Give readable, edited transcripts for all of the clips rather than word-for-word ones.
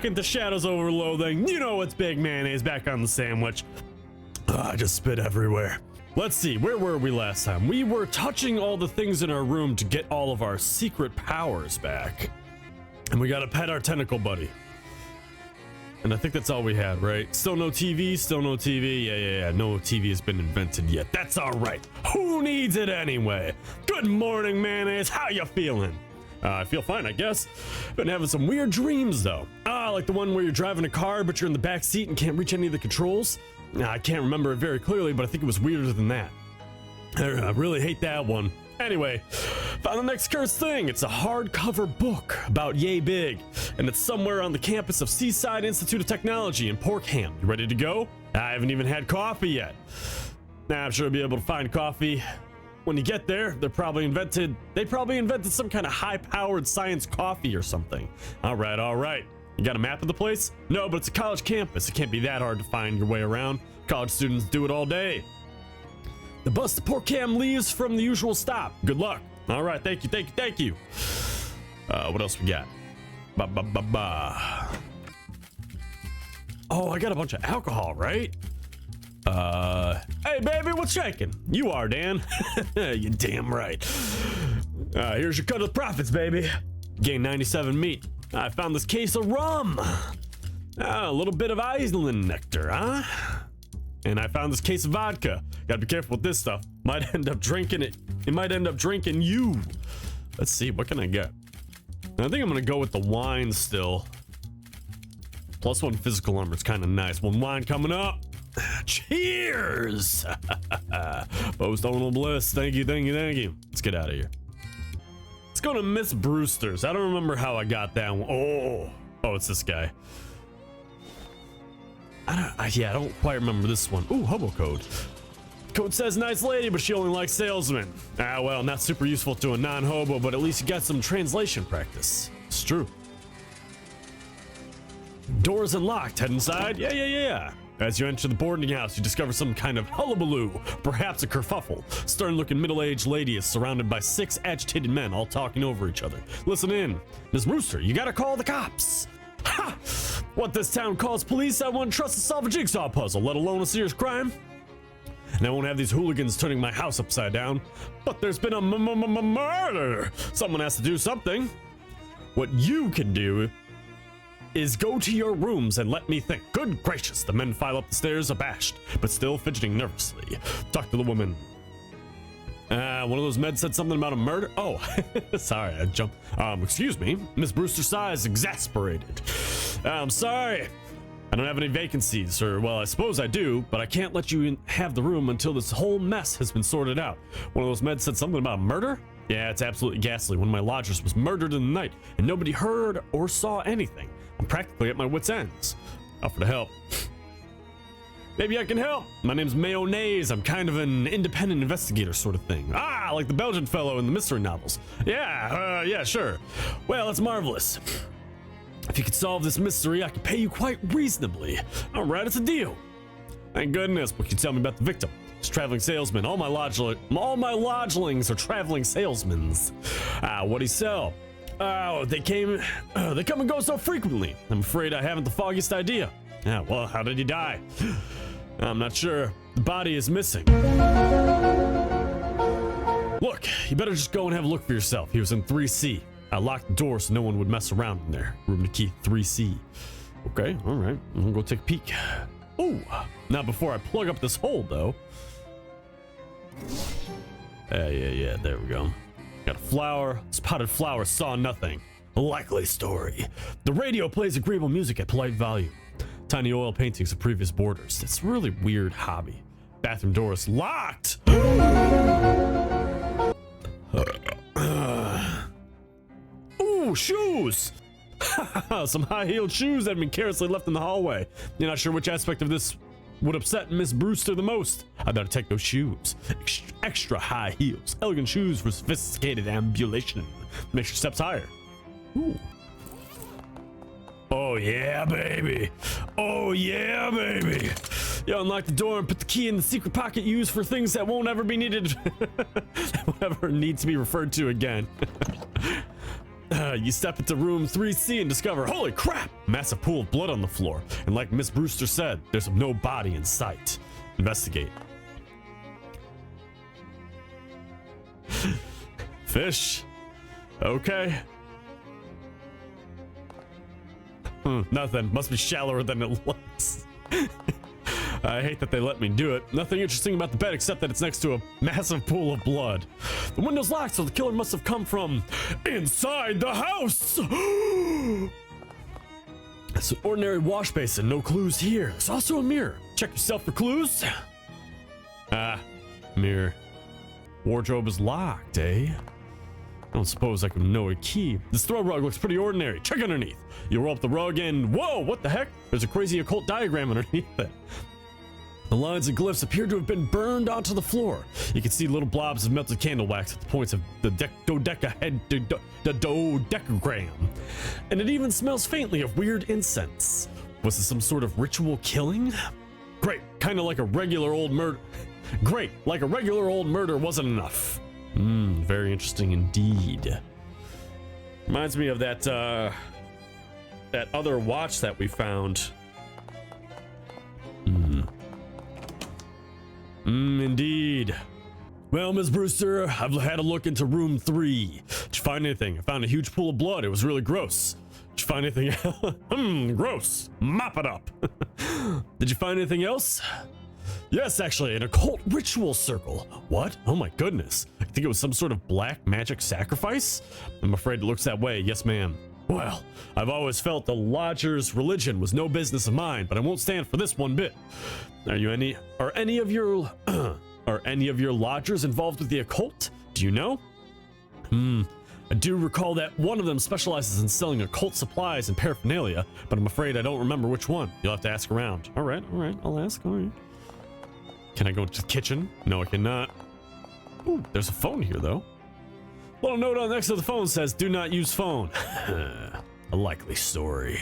second to Shadows over Loathing. You know it's BigMayonnaze back on the sandwich. I just spit everywhere. Let's see, where were we last time? We were touching all the things in our room to get all of our secret powers back. And we gotta pet our tentacle buddy. And I think that's all we had, right? Still no TV, still no TV. Yeah. No TV has been invented yet. That's all right. Who needs it anyway? Good morning, mayonnaise. How you feeling? I feel fine, I guess. Been having some weird dreams, though. Like the one where you're driving a car, but you're in the back seat and can't reach any of the controls. I can't remember it very clearly, but I think it was weirder than that. I really hate that one. Anyway, found the next cursed thing. It's a hardcover book about Yay Big, and it's somewhere on the campus of Seaside Institute of Technology in Porkham. You ready to go? I haven't even had coffee yet. I'm sure I'll be able to find coffee. When you get there, they probably invented some kind of high-powered science coffee or something. All right. You got a map of the place? No, but it's a college campus. It can't be that hard to find your way around. College students do it all day. The bus to Porkham leaves from the usual stop. Good luck. All right, thank you. What else we got? Oh, I got a bunch of alcohol, right? Hey, baby, what's shaking? You are, Dan. You damn right. Here's your cut of the profits, baby. Gained 97 meat. I found this case of rum. A little bit of island nectar, huh? And I found this case of vodka. Gotta be careful with this stuff. Might end up drinking it. It might end up drinking you. Let's see, what can I get? I think I'm gonna go with the wine still. +1 physical armor is kind of nice. One wine coming up. Cheers! Post-tonal bliss. Thank you. Let's get out of here. Let's go to Miss Brewster's. I don't remember how I got that one. Oh, it's this guy. I don't quite remember this one. Ooh, hobo code. Code says nice lady, but she only likes salesmen. Well, not super useful to a non-hobo, but at least you got some translation practice. It's true. Doors unlocked. Head inside. Yeah. As you enter the boarding house, you discover some kind of hullabaloo, perhaps a kerfuffle. Stern-looking middle-aged lady is surrounded by 6 agitated men, all talking over each other. Listen in. Ms. Brewster, you gotta call the cops. Ha! What this town calls police, I wouldn't trust to solve a jigsaw puzzle, let alone a serious crime. And I won't have these hooligans turning my house upside down. But there's been a murder. Someone has to do something. What you can do is go to your rooms and let me think. Good gracious, the men file up the stairs abashed, but still fidgeting nervously. Talk to the woman. One of those meds said something about a murder. Oh, sorry, I jumped. Excuse me. Miss Brewster sighs, exasperated. I'm sorry. I don't have any vacancies, or well, I suppose I do, but I can't let you have the room until this whole mess has been sorted out. One of those meds said something about murder? Yeah, it's absolutely ghastly. One of my lodgers was murdered in the night, and nobody heard or saw anything. I'm practically at my wit's ends. Offer to help. Maybe I can help. My name's Mayonnaise. I'm kind of an independent investigator sort of thing. Like the Belgian fellow in the mystery novels. Yeah, sure. Well, that's marvelous. If you could solve this mystery, I could pay you quite reasonably. All right, it's a deal. Thank goodness. What can you tell me about the victim? It's a traveling salesman. All my lodgelings are traveling salesmen. What'd he sell? They come and go so frequently. I'm afraid I haven't the foggiest idea. Well, how did he die? I'm not sure. The body is missing. Look, you better just go and have a look for yourself. He was in 3C. I locked the door so no one would mess around in there. Room to key 3C. Okay, all right. I'm gonna go take a peek. Ooh, now before I plug up this hole, though. Yeah, there we go. Got a flower, spotted flower, saw nothing. A likely story. The radio plays agreeable music at polite volume. Tiny oil paintings of previous boarders. It's a really weird hobby. Bathroom door is locked. Ooh, shoes. Some high-heeled shoes that have been carelessly left in the hallway. You're not sure which aspect of this would upset Miss Brewster the most. I better take those shoes. Extra high heels. Elegant shoes for sophisticated ambulation. Makes your steps higher. Ooh. Oh yeah, baby. You unlock the door and put the key in the secret pocket used for things that won't ever be needed. That won't ever need to be referred to again. You step into room 3C and discover, holy crap, massive pool of blood on the floor. And like Miss Brewster said, there's no body in sight. Investigate. Fish. Okay. Nothing. Must be shallower than it looks. I hate that they let me do it. Nothing interesting about the bed except that it's next to a massive pool of blood. The window's locked, so the killer must have come from inside the house. It's an ordinary wash basin, no clues here. There's also a mirror. Check yourself for clues. Mirror. Wardrobe is locked, eh? I don't suppose I could know a key. This throw rug looks pretty ordinary. Check underneath. You roll up the rug and whoa, what the heck? There's a crazy occult diagram underneath it. The lines and glyphs appear to have been burned onto the floor. You can see little blobs of melted candle wax at the points of the dodecagram. And it even smells faintly of weird incense. Was this some sort of ritual killing? Great, kind of like a regular old murder. Great, like a regular old murder wasn't enough. Very interesting indeed. Reminds me of that that other watch that we found. Indeed. Well, Ms. Brewster, I've had a look into room 3. Did you find anything? I found a huge pool of blood. It was really gross. Did you find anything else? Gross. Mop it up. Did you find anything else? Yes, actually, an occult ritual circle. What? Oh my goodness. I think it was some sort of black magic sacrifice? I'm afraid it looks that way. Yes, ma'am. Well, I've always felt the lodger's religion was no business of mine, but I won't stand for this one bit. Are any of your lodgers involved with the occult? Do you know? I do recall that one of them specializes in selling occult supplies and paraphernalia, but I'm afraid I don't remember which one. You'll have to ask around. All right, I'll ask. All right. Can I go to the kitchen? No, I cannot. Ooh, there's a phone here, though. Little note on next to the phone says, do not use phone. A likely story.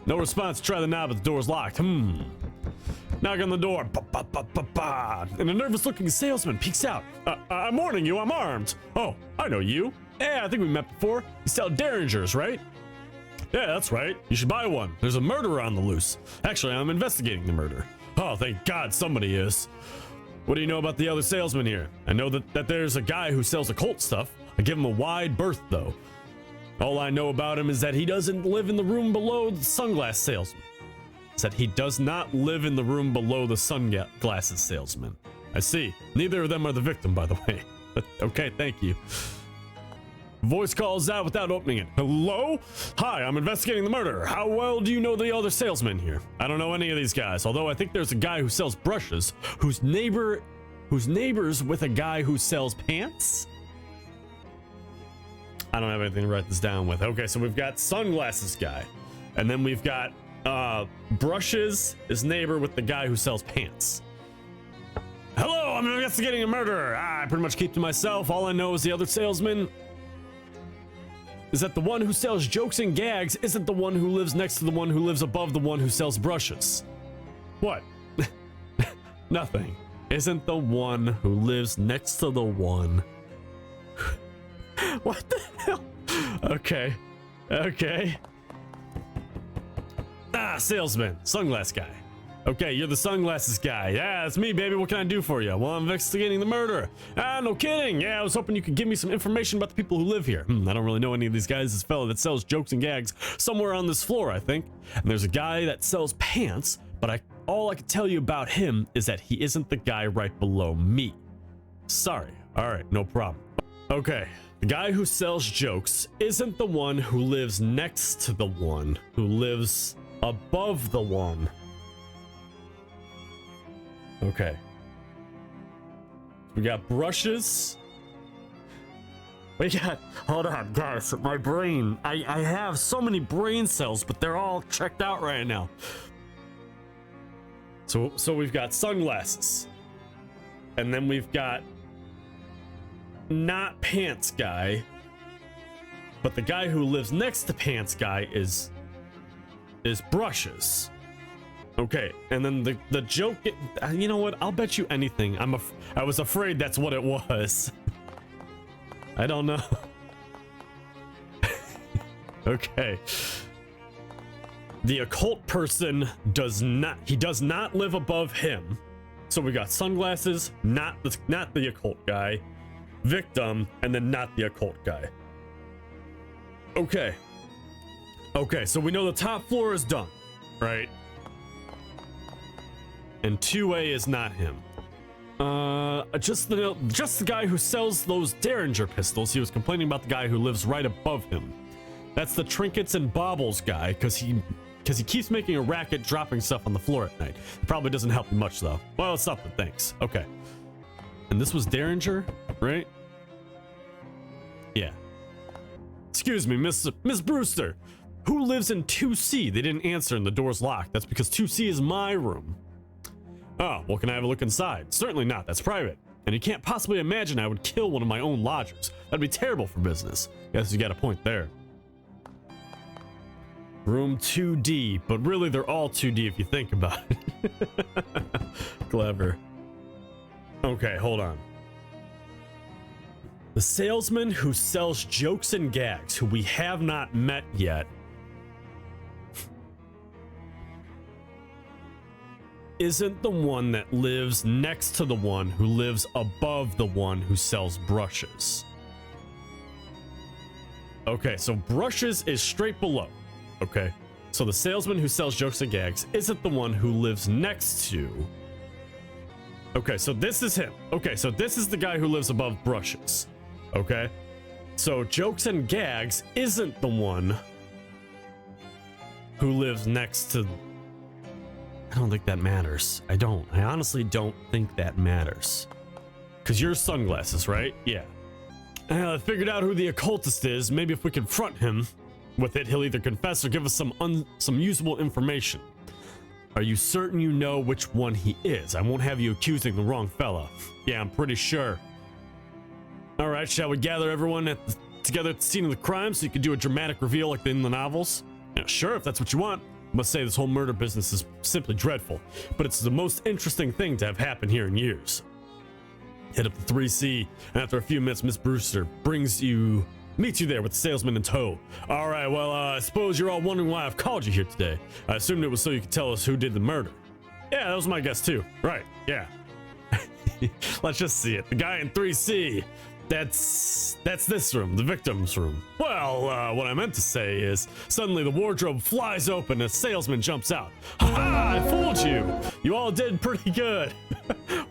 No response. Try the knob, but the door's locked. Knock on the door. Ba, ba, ba, ba, ba. And a nervous-looking salesman peeks out. I'm warning you, I'm armed. Oh, I know you. Yeah, I think we met before. You sell derringers, right? Yeah, that's right. You should buy one. There's a murderer on the loose. Actually, I'm investigating the murder. Oh, thank God somebody is. What do you know about the other salesman here? I know that there's a guy who sells occult stuff. I give him a wide berth, though. All I know about him is that he doesn't live in the room below the sunglass salesman. Said he does not live in the room below the sunglasses salesman. I see. Neither of them are the victim, by the way. Okay, thank you. Voice calls out without opening it. Hello? Hi, I'm investigating the murder. How well do you know the other salesman here? I don't know any of these guys, although I think there's a guy who sells brushes who's neighbors with a guy who sells pants? I don't have anything to write this down with. Okay, so we've got sunglasses guy. And then we've got brushes is neighbor with the guy who sells pants. Hello, I'm investigating a murder. I pretty much keep to myself. All I know is the other salesman is that the one who sells jokes and gags isn't the one who lives next to the one who lives above the one who sells brushes. What? Nothing. Isn't the one who lives next to the one. What the hell? Okay. Salesman. Sunglass guy. Okay, you're the sunglasses guy. Yeah, that's me, baby. What can I do for you? Well, I'm investigating the murder. No kidding. Yeah, I was hoping you could give me some information about the people who live here. I don't really know any of these guys. This fellow that sells jokes and gags somewhere on this floor, I think. And there's a guy that sells pants, but all I can tell you about him is that he isn't the guy right below me. Sorry. All right, no problem. Okay, the guy who sells jokes isn't the one who lives next to the one who lives above the one. Okay. We got brushes. We got, hold on, guys, my brain. I have so many brain cells, but they're all checked out right now. So we've got sunglasses. And then we've got not pants guy. But the guy who lives next to pants guy is brushes. Okay, and then the joke, you know what? I'll bet you anything. I was afraid that's what it was. I don't know. Okay. The occult person does not live above him. So we got sunglasses, not the occult guy, victim, and then not the occult guy. Okay. Okay, so we know the top floor is done, right? And 2A is not him. Just the guy who sells those Derringer pistols. He was complaining about the guy who lives right above him. That's the trinkets and baubles guy, because he keeps making a racket dropping stuff on the floor at night. It probably doesn't help you much though. Well, it's something, thanks. Okay. And this was Derringer, right? Yeah. Excuse me, Miss Brewster. Who lives in 2C? They didn't answer and the door's locked. That's because 2C is my room. Oh, well, can I have a look inside? Certainly not, that's private. And you can't possibly imagine I would kill one of my own lodgers. That'd be terrible for business. Guess you got a point there. Room 2D, but really they're all 2D if you think about it. Clever. Okay, hold on. The salesman who sells jokes and gags, who we have not met yet, isn't the one that lives next to the one who lives above the one who sells brushes. Okay, so brushes is straight below. Okay, so the salesman who sells jokes and gags isn't the one who lives next to. Okay, so this is him. Okay, so this is the guy who lives above brushes. Okay, so jokes and gags isn't the one who lives next to. I don't think that matters. I honestly don't think that matters. Because you're sunglasses, right? Yeah. I figured out who the occultist is. Maybe if we confront him with it, he'll either confess or give us some usable information. Are you certain you know which one he is? I won't have you accusing the wrong fella. Yeah, I'm pretty sure. All right, shall we gather everyone together at the scene of the crime so you can do a dramatic reveal like in the novels? Yeah, sure, if that's what you want. Must say this whole murder business is simply dreadful, but it's the most interesting thing to have happened here in years. Head up to 3C, and after a few minutes, Miss Brewster meets you there with the salesman in tow. All right, well, I suppose you're all wondering why I've called you here today. I assumed it was so you could tell us who did the murder. Yeah, that was my guess too. Right, yeah. Let's just see it. The guy in 3C. That's this room, the victim's room. Well, what I meant to say is, suddenly the wardrobe flies open and a salesman jumps out. Ha! I fooled you! You all did pretty good.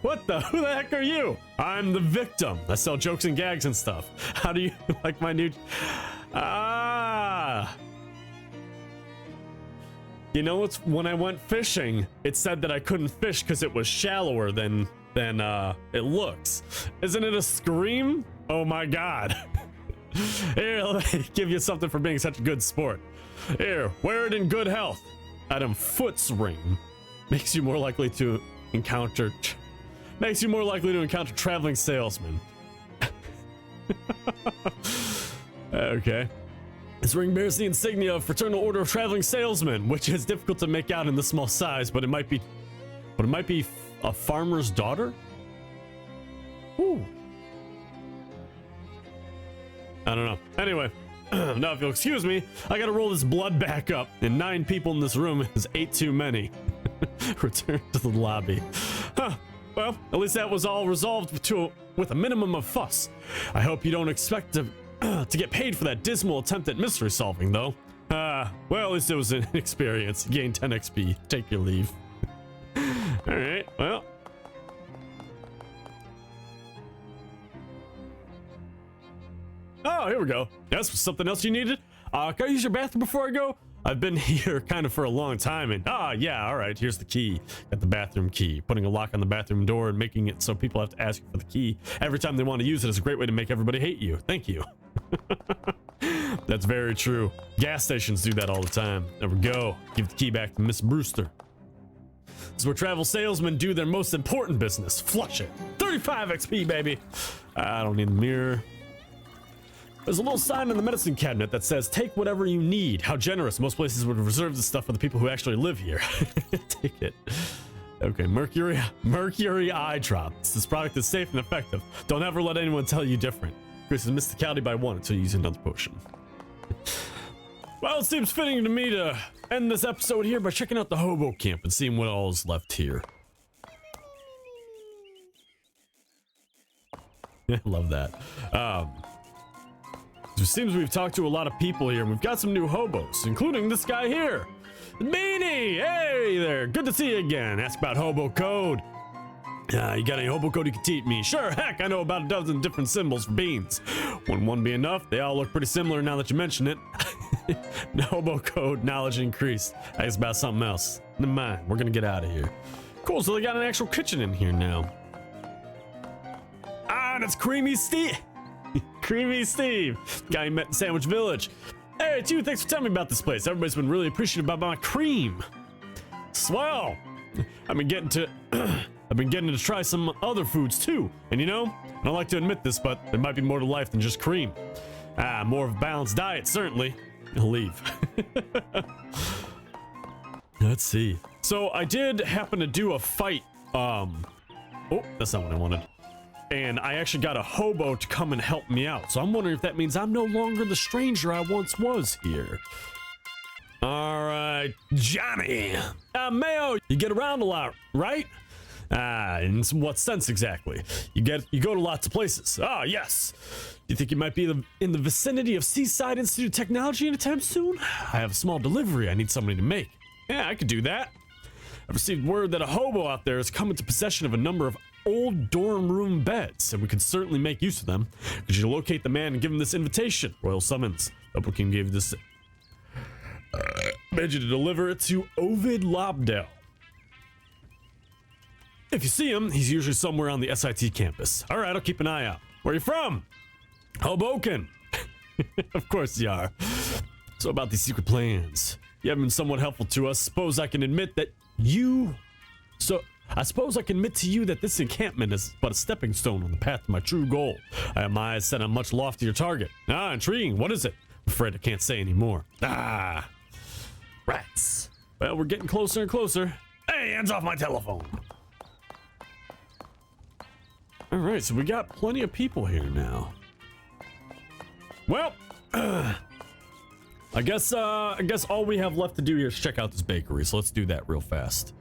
Who the heck are you? I'm the victim. I sell jokes and gags and stuff. How do you like my new... You know, when I went fishing, it said that I couldn't fish because it was shallower than it looks. Isn't it a scream? Oh my god. Here, let me give you something for being such a good sport. Here, wear it in good health. Adam Foot's ring makes you more likely to encounter traveling salesmen. Okay. This ring bears the insignia of Fraternal Order of Traveling Salesmen, which is difficult to make out in this small size, but it might be a farmer's daughter? Ooh. I don't know. Anyway, now if you'll excuse me, I gotta roll this blood back up, and 9 people in this room is 8 too many. Return to the lobby. Huh. Well, at least that was all resolved with a minimum of fuss. I hope you don't expect to get paid for that dismal attempt at mystery solving, though. Well, at least it was an experience. Gain 10 XP. Take your leave. Alright, well. Oh, here we go. That's something else you needed? Can I use your bathroom before I go? I've been here kind of for a long time and yeah, alright, here's the key. Got the bathroom key. Putting a lock on the bathroom door and making it so people have to ask you for the key every time they want to use it is a great way to make everybody hate you. Thank you. That's very true. Gas stations do that all the time. There we go. Give the key back to Miss Brewster. This is where travel salesmen do their most important business. Flush it. 35 XP, baby. I don't need a mirror. There's a little sign in the medicine cabinet that says, take whatever you need. How generous. Most places would reserve this stuff for the people who actually live here. Take it. Okay, mercury eye drops. This product is safe and effective. Don't ever let anyone tell you different. Increases mysticality by 1 until you use another potion. Well, it seems fitting to me to end this episode here by checking out the hobo camp and seeing what all is left here. Love that. It seems we've talked to a lot of people here, and we've got some new hobos, including this guy here. Beanie! Hey there! Good to see you again. Ask about hobo code. You got any hobo code you can teach me? Sure, heck, I know about a dozen different symbols for beans. Wouldn't one be enough? They all look pretty similar now that you mention it. Hobo code, knowledge increased. Ask about something else. Never mind, we're gonna get out of here. Cool, so they got an actual kitchen in here now. Ah, and it's Creamy Steve. Creamy Steve, guy you met in Sandwich Village. Hey, it's you, thanks for telling me about this place. Everybody's been really appreciative about my cream. Swell. I've been getting to try some other foods too. And you know, I don't like to admit this, but there might be more to life than just cream. More of a balanced diet, certainly. I'll leave. Let's see. So I did happen to do a fight. Oh, that's not what I wanted. And I actually got a hobo to come and help me out. So I'm wondering if that means I'm no longer the stranger I once was here. All right, Johnny. Mayo, you get around a lot, right? In what sense exactly? You go to lots of places. Ah, yes. Do you think you might be in the vicinity of Seaside Institute of Technology anytime soon? I have a small delivery I need somebody to make. Yeah, I could do that. I've received word that a hobo out there has come into possession of a number of old dorm room beds, and we could certainly make use of them. Could you locate the man and give him this invitation? Royal summons. Double King gave this. Made you to deliver it to Ovid Lobdell. If you see him, he's usually somewhere on the SIT campus. All right, I'll keep an eye out. Where are you from? Hoboken. Of course you are. So about these secret plans. You have been somewhat helpful to us. I can admit to you that this encampment is but a stepping stone on the path to my true goal. I have my eyes set on a much loftier target. Intriguing. What is it? I'm afraid I can't say anymore. Rats. Well, we're getting closer and closer. Hey, hands off my telephone. All right, so we got plenty of people here now. Well, I guess all we have left to do here is check out this bakery. So let's do that real fast.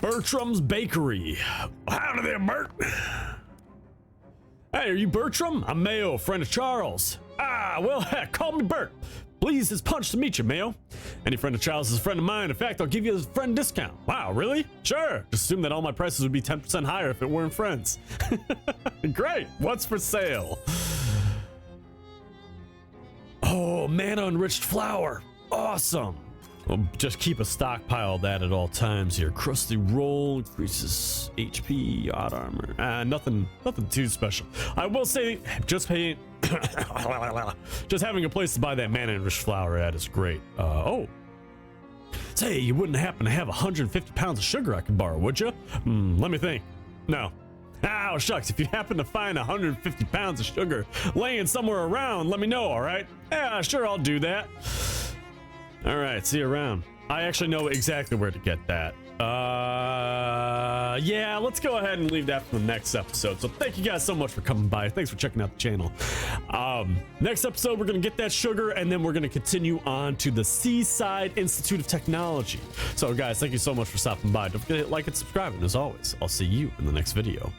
Bertram's Bakery. Howdy there, Bert. Hey, are you Bertram? I'm Mayo, friend of Charles. Well, heck, call me Bert. Pleased as punch to meet you, Mayo. Any friend of Charles is a friend of mine. In fact, I'll give you a friend discount. Wow, really? Sure. Just assume that all my prices would be 10% higher if it weren't friends. Great. What's for sale? Oh, manna enriched flour. Awesome. Well, just keep a stockpile of that at all times here. Crusty roll increases HP, odd armor. Nothing too special. I will say, just having a place to buy that manna enriched flour at is great. Say, you wouldn't happen to have 150 pounds of sugar I could borrow, would you? Let me think. No. Oh, shucks, if you happen to find 150 pounds of sugar laying somewhere around, let me know, all right? Yeah, sure, I'll do that. All right, see you around. I actually know exactly where to get that. Yeah, let's go ahead and leave that for the next episode. So thank you guys so much for coming by. Thanks for checking out the channel. Next episode, we're gonna get that sugar, and then we're gonna continue on to the Seaside Institute of Technology. So guys, thank you so much for stopping by. Don't forget to hit like and subscribe, and as always, I'll see you in the next video.